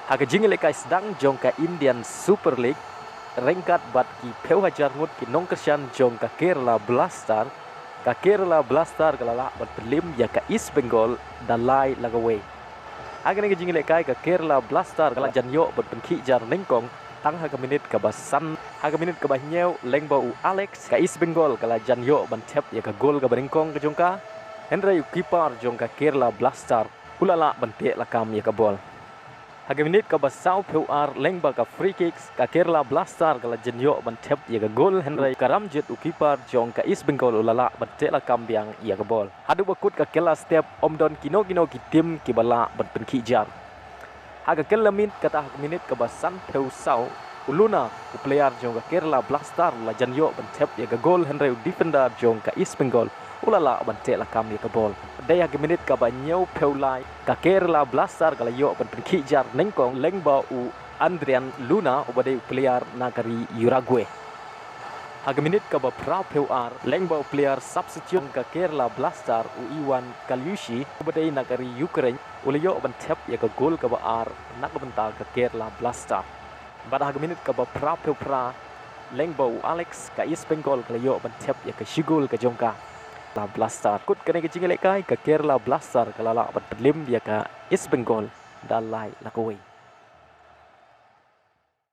Haga jingle kai sedang jong ka Indian Super League rengkat bat ki peu hajar ngut ki nongkersian jong ka Kerala Blaster kalala bat pelim ya ka East Bengal dalai lagawe. Haga ne jingle kai ka Kerala Blaster kala janyo bat penki jar nengkong tang haga minit ka basan haga minit ka bahnyeu lengba u Alex ka East Bengal kala janyo ban tep ya ka gol ka berengkong ka jong ka Henry keeper jong ka Kerala Blaster ulala ban te lakam ya ka bol. Haga minit ka basau PR lengba ka free kicks ka Kerala Blaster kala jenyo ban tep ya ka gol Henry karamjet u keeper jong ka East Bengal ulala ban te lakam biang ya ka bol. Hadu bakut ka kela step omdon kino ki tim ki bala ban penki jar. Haga kela min kata haga minit ka basan peu sau uluna u player jong ka Kerala Blaster la jenyo ban tep ya ka gol Henry u defender jong ka East Bengal ulala ban te lakam ya ka bol. Daya haga minit ka banyau peulai ka Kerala Blaster kala yo ban penki jar nengkong lengba u Adrian Luna ubade player nagari Uruguay. Haga minit ka ba pra PR lengba player substitute ka Kerala Blaster u Iwan Kalyushi ubade nagari Ukraine ulayo ban tep ya ka gol ka ba ar nak bental ka Kerala Blaster. Pada haga minit ka ba pra lengba u Alex ka East Bengal kala yo ban tep ya ka shigol ka jongka Blaster kut kena ke jingle kai ka Kerala Blaster kalala bat pelim ya ka East Bengal dalai lakawai.